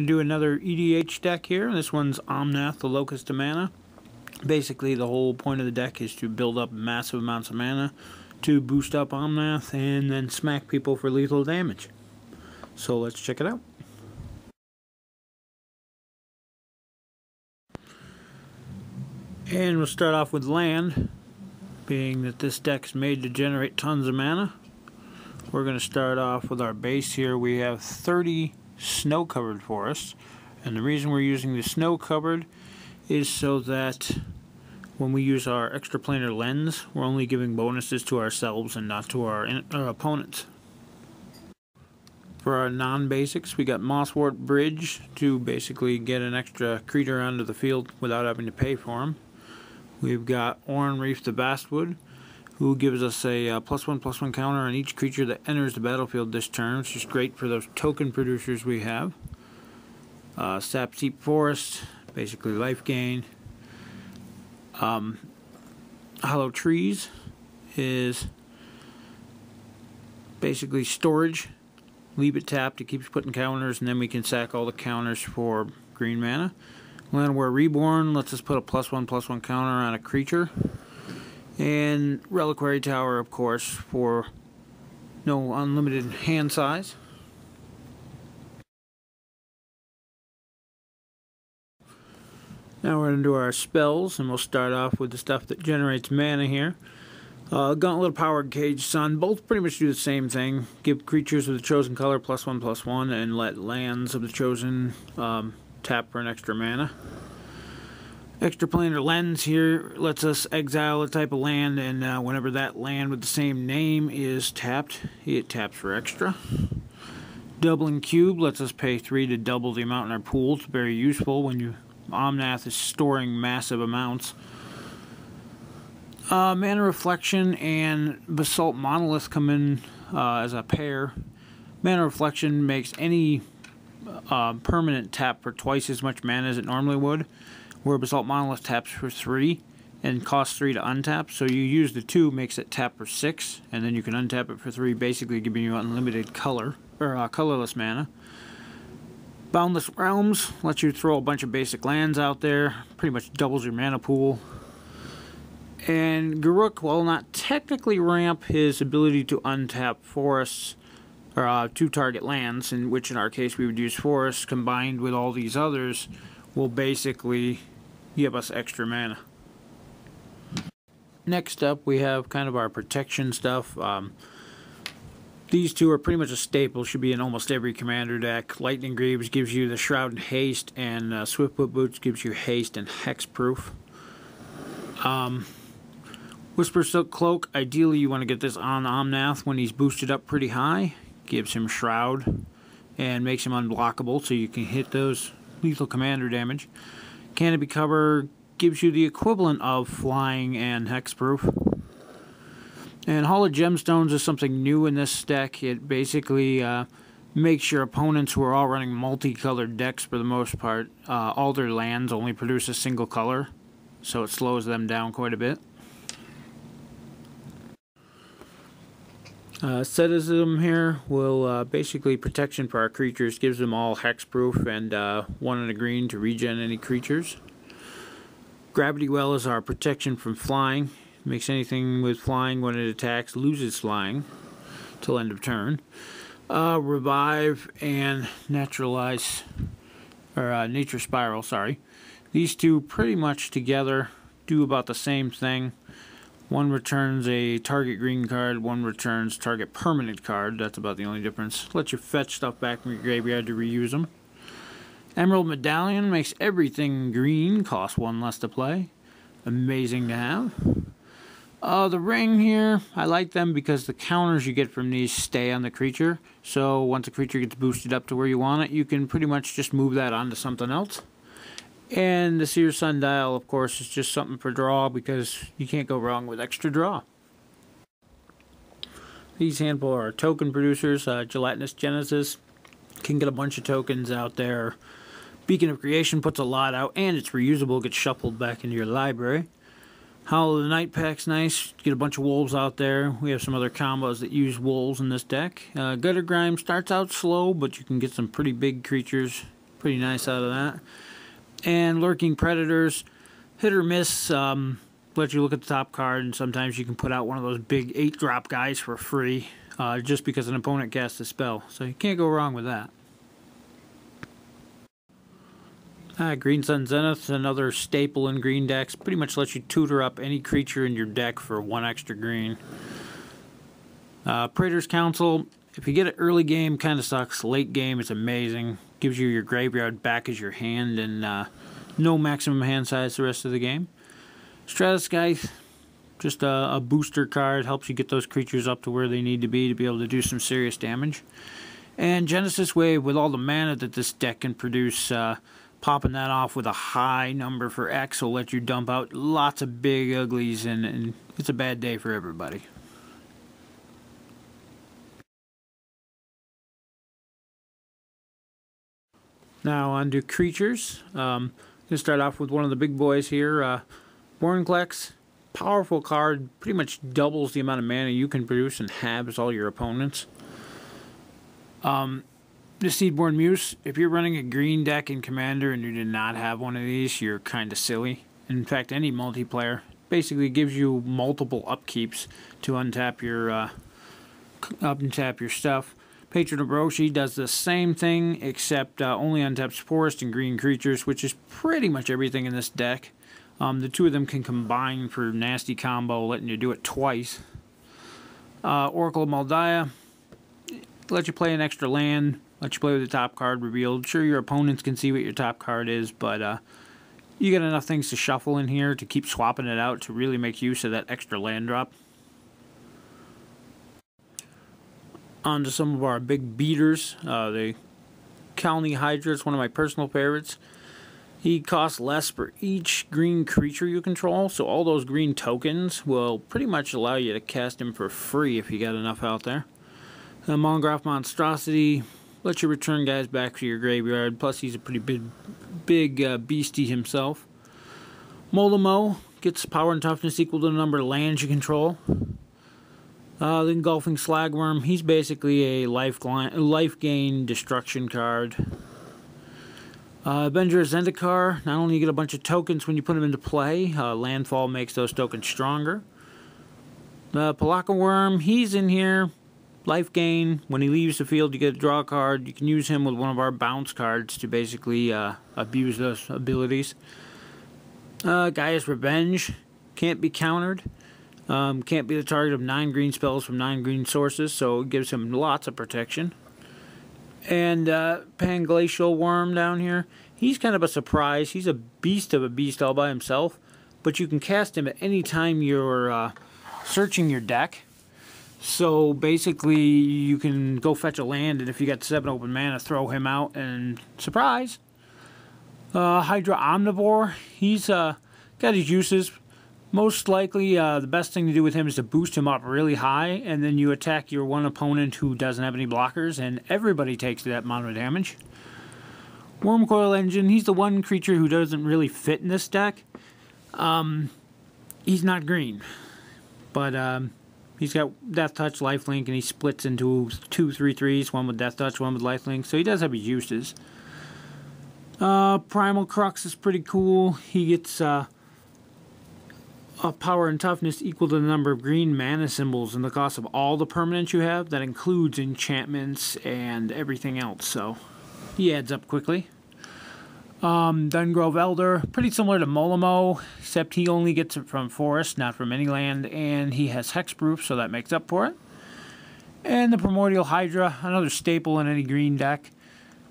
Gonna do another EDH deck here. This one's Omnath, the Locust of Mana. Basically, the whole point of the deck is to build up massive amounts of mana to boost up Omnath and then smack people for lethal damage. So let's check it out. And we'll start off with land, being that this deck's made to generate tons of mana. We're going to start off with our base here. We have 30 snow-covered forests, and the reason we're using the snow-covered is so that when we use our extraplanar lens, we're only giving bonuses to ourselves and not to our opponents. For our non-basics, we got Mosswort Bridge to basically get an extra creature onto the field without having to pay for them. We've got Oran Reef the Bastwood, who gives us a +1/+1 counter on each creature that enters the battlefield this turn, which is great for those token producers we have. Sap Steep Forest, basically life gain. Hollow Trees is basically storage. Leave it tapped, it keeps putting counters, and then we can sack all the counters for green mana. Llanowar Reborn lets us put a +1/+1 counter on a creature. And Reliquary Tower, of course, for no unlimited hand size. Now we're going to do our spells, and we'll start off with the stuff that generates mana here. Gauntlet of Power, Cage Sun, both pretty much do the same thing. Give creatures of the chosen color +1/+1, and let lands of the chosen tap for an extra mana. Extraplanar Lens here lets us exile a type of land, and whenever that land with the same name is tapped, it taps for extra. Doubling Cube lets us pay 3 to double the amount in our pool. It's very useful when Omnath is storing massive amounts. Mana Reflection and Basalt Monolith come in as a pair. Mana Reflection makes any permanent tap for twice as much mana as it normally would, where Basalt Monolith taps for 3 and costs 3 to untap. So you use the 2, makes it tap for 6, and then you can untap it for 3, basically giving you unlimited color, or colorless mana. Boundless Realms lets you throw a bunch of basic lands out there, pretty much doubles your mana pool. And Garruk, while not technically ramp his ability to untap forests, or 2 target lands, in which in our case we would use forests, combined with all these others, will basically give us extra mana. Next up, we have kind of our protection stuff. These 2 are pretty much a staple, should be in almost every commander deck. Lightning Greaves gives you the Shroud and Haste, and Swiftfoot Boots gives you haste and hexproof. Whisper Silk Cloak, ideally you want to get this on Omnath when he's boosted up pretty high. Gives him Shroud and makes him unblockable, so you can hit those lethal commander damage. Canopy Cover gives you the equivalent of flying and hexproof. And Hall of Gemstones is something new in this deck. It basically makes your opponents, who are all running multicolored decks for the most part, all their lands only produce a single color, so it slows them down quite a bit. Asceticism here will basically protection for our creatures, gives them all hexproof and 1 and a green to regen any creatures. Gravity Well is our protection from flying. Makes anything with flying when it attacks loses flying till end of turn. Revive and Naturalize, or Nature Spiral, sorry. These 2 pretty much together do about the same thing. 1 returns a target green card, 1 returns target permanent card. That's about the only difference. Let you fetch stuff back from your graveyard to reuse them. Emerald Medallion makes everything green, costs 1 less to play. Amazing to have. The Ring here, I like them because the counters you get from these stay on the creature. So once a creature gets boosted up to where you want it, you can pretty much just move that onto something else. And the Seer Sundial, of course, is just something for draw, because you can't go wrong with extra draw. These handful are token producers. Gelatinous Genesis can get a bunch of tokens out there. Beacon of Creation puts a lot out, and it's reusable, gets shuffled back into your library. Howl of the Night Pack's nice. Get a bunch of wolves out there. We have some other combos that use wolves in this deck. Gutter Grime starts out slow, but you can get some pretty big creatures Pretty nice out of that. And Lurking Predators, hit or miss. Let you look at the top card, and sometimes you can put out one of those big 8-drop guys for free just because an opponent casts a spell. So you can't go wrong with that. Green Sun Zenith, another staple in green decks. Pretty much lets you tutor up any creature in your deck for 1 extra green. Praetor's Council, if you get it early game, kind of sucks. Late game, it's amazing. Gives you your graveyard back as your hand, and no maximum hand size the rest of the game. Stratus Scythe, just a booster card, helps you get those creatures up to where they need to be able to do some serious damage. And Genesis Wave, with all the mana that this deck can produce, popping that off with a high number for X will let you dump out lots of big uglies, and it's a bad day for everybody. Now on to creatures. Going to start off with one of the big boys here, Vorinclex. Powerful card, pretty much doubles the amount of mana you can produce and halves all your opponents. The Seedborn Muse, if you're running a green deck in Commander and you did not have one of these, you're kind of silly. In fact, any multiplayer basically gives you multiple upkeeps to untap your stuff. Patron of Roshi does the same thing, except only untaps forest and green creatures, which is pretty much everything in this deck. The two of them can combine for nasty combo, letting you do it twice. Oracle of Maldia, let you play an extra land, let you play with the top card revealed. Sure, your opponents can see what your top card is, but you get enough things to shuffle in here to keep swapping it out to really make use of that extra land drop. On to some of our big beaters. The Kalni Hydra is one of my personal favorites. He costs less for each green creature you control, so all those green tokens will pretty much allow you to cast him for free if you got enough out there. The Mongraph Monstrosity lets you return guys back to your graveyard, plus he's a pretty big beastie himself. Molimo gets power and toughness equal to the number of lands you control. The Engulfing Slagworm, he's basically a life gain destruction card. Avenger Zendikar, not only you get a bunch of tokens when you put them into play, landfall makes those tokens stronger. The Palaka Worm, he's in here, life gain, when he leaves the field you get a draw card, you can use him with one of our bounce cards to basically abuse those abilities. Gaia's Revenge, can't be countered. Can't be the target of 9 green spells from 9 green sources, so it gives him lots of protection. And Panglacial Worm down here, he's kind of a surprise. He's a beast of a beast all by himself, but you can cast him at any time you're searching your deck. So basically, you can go fetch a land, and if you got 7 open mana, throw him out, and surprise! Hydra Omnivore, he's got his uses. Most likely, the best thing to do with him is to boost him up really high, and then you attack your one opponent who doesn't have any blockers, and everybody takes that amount of damage. Wormcoil Engine, he's the one creature who doesn't really fit in this deck. He's not green, but he's got Death Touch, Lifelink, and he splits into 2 3/3s, one with Death Touch, one with Lifelink, so he does have his uses. Primal Crux is pretty cool. He gets a power and toughness equal to the number of green mana symbols and the cost of all the permanents you have. That includes enchantments and everything else, so he adds up quickly. Dungrove Elder, pretty similar to Molimo, except he only gets it from forest, not from any land, and he has hexproof, so that makes up for it. And the Primordial Hydra, another staple in any green deck.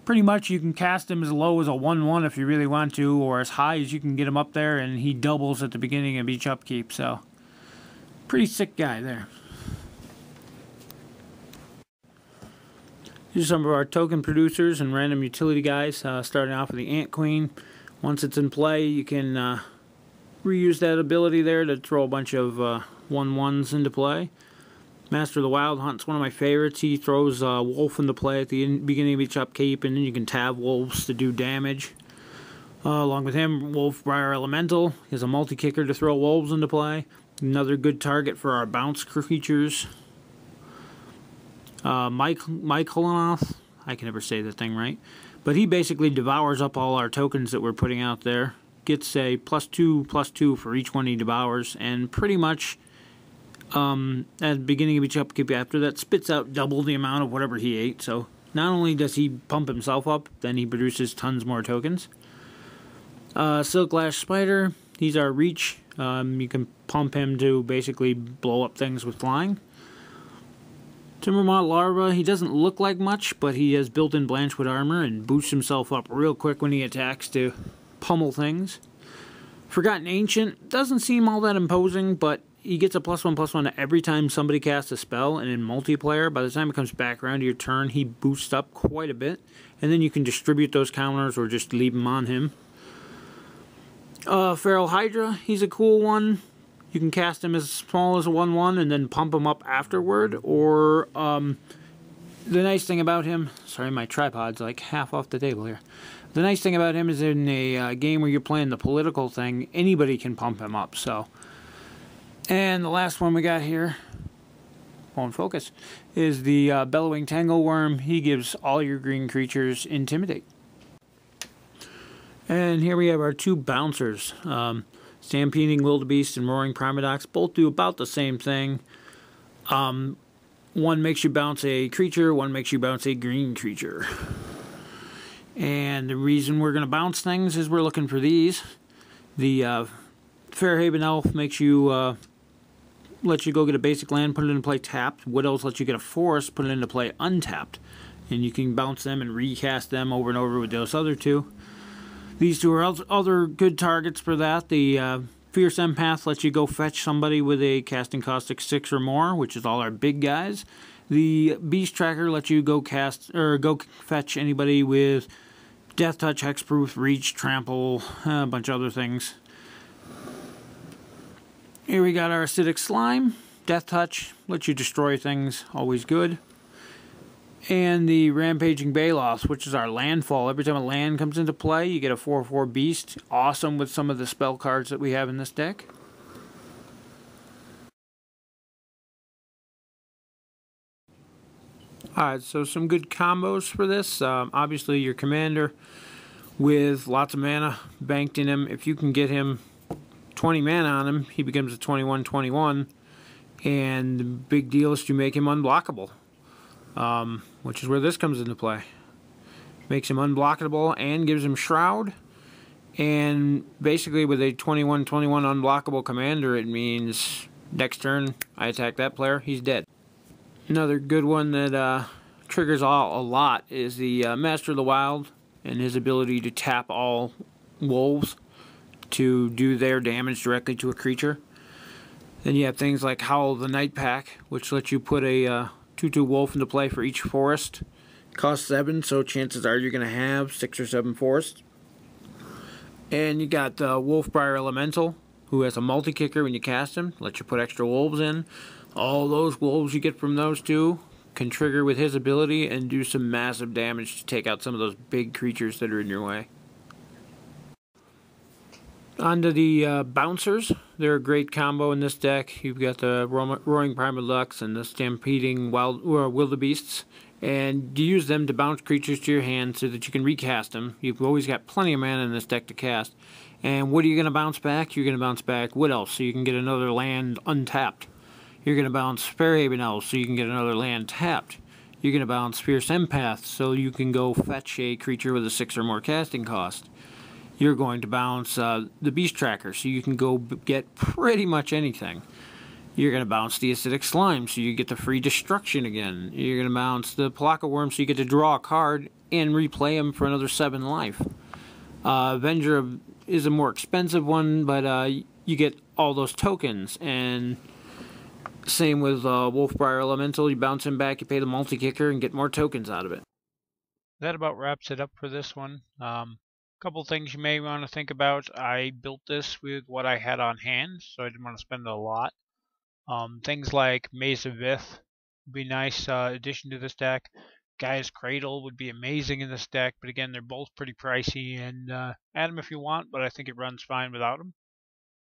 Pretty much you can cast him as low as a 1/1 if you really want to, or as high as you can get him up there, and he doubles at the beginning of each upkeep, so pretty sick guy there. Here's some of our token producers and random utility guys, starting off with the Ant Queen. Once it's in play, you can reuse that ability there to throw a bunch of 1/1s into play. Master of the Wild Hunt's one of my favorites. He throws Wolf into play at the beginning of each upkeep, and then you can tab wolves to do damage. Along with him, Wolfbriar Elemental is a multi-kicker to throw wolves into play. Another good target for our bounce creatures. Omnath, I can never say the thing right. But he basically devours up all our tokens that we're putting out there. Gets a +2/+2 for each one he devours, and pretty much at the beginning of each upkeep after that spits out double the amount of whatever he ate. So not only does he pump himself up, then he produces tons more tokens. Silk Lash Spider, he's our reach. You can pump him to basically blow up things with flying. Timbermont Larva, he doesn't look like much, but he has built-in Blanchwood armor and boosts himself up real quick when he attacks to pummel things. Forgotten Ancient, doesn't seem all that imposing, but he gets a +1/+1 every time somebody casts a spell, and in multiplayer, by the time it comes back around to your turn, he boosts up quite a bit, and then you can distribute those counters or just leave them on him. Feral Hydra, he's a cool one. You can cast him as small as a 1/1 and then pump him up afterward, or the nice thing about him, sorry my tripod's like half off the table here. The nice thing about him is in a game where you're playing the political thing, anybody can pump him up. So, and the last one we got here, won't focus, is the Bellowing Tangleworm. He gives all your green creatures Intimidate. And here we have our two bouncers. Stampeding Wildebeest and Roaring Primadox both do about the same thing. One makes you bounce a creature, one makes you bounce a green creature. And the reason we're going to bounce things is we're looking for these. The Fairhaven Elf makes you, lets you go get a basic land, put it into play tapped. Wood Elves lets you get a forest, put it into play untapped. And you can bounce them and recast them over and over with those other two. These two are other good targets for that. The Fierce Empath lets you go fetch somebody with a casting cost of 6 or more, which is all our big guys. The Beast Tracker lets you go fetch anybody with Death Touch, Hexproof, Reach, Trample, a bunch of other things. Here we got our Acidic Slime. Death Touch lets you destroy things, always good. And the Rampaging Baloth, which is our landfall. Every time a land comes into play, you get a 4/4 beast. Awesome with some of the spell cards that we have in this deck. Alright, so some good combos for this. Obviously, your commander with lots of mana banked in him. If you can get him 20 mana on him, he becomes a 21/21. And the big deal is to make him unblockable. Which is where this comes into play. Makes him unblockable and gives him Shroud. And basically with a 21/21 unblockable commander, it means next turn I attack that player, he's dead. Another good one that triggers a lot is the Master of the Wild and his ability to tap all wolves to do their damage directly to a creature. Then you have things like Howl of the Night Pack, which lets you put a 2/2 wolf into play for each forest. Costs 7, so chances are you're going to have 6 or 7 forests. And you got Wolfbriar Elemental, who has a multi-kicker when you cast him. Lets you put extra wolves in. All those wolves you get from those two can trigger with his ability and do some massive damage to take out some of those big creatures that are in your way. Onto the Bouncers. They're a great combo in this deck. You've got the Roaring Primadox and the Stampeding Wildebeests. And you use them to bounce creatures to your hand so that you can recast them. You've always got plenty of mana in this deck to cast. And what are you going to bounce back? You're going to bounce back Wood Elf so you can get another land untapped. You're going to bounce Fairhaven Elf so you can get another land tapped. You're going to bounce Fierce Empath so you can go fetch a creature with a 6 or more casting cost. You're going to bounce the Beast Tracker so you can go get pretty much anything. You're going to bounce the Acidic Slime so you get the free destruction again. You're going to bounce the Palaka Worm so you get to draw a card and replay him for another 7 life. Avenger is a more expensive one, but you get all those tokens. And same with Wolfbriar Elemental. You bounce him back, you pay the multi-kicker, and get more tokens out of it. That about wraps it up for this one. Couple things you may want to think about. I built this with what I had on hand, so I didn't want to spend a lot. Things like Maze of Vith would be nice addition to this deck. Gaia's Cradle would be amazing in this deck, but again, they're both pretty pricey, and add them if you want, but I think it runs fine without them.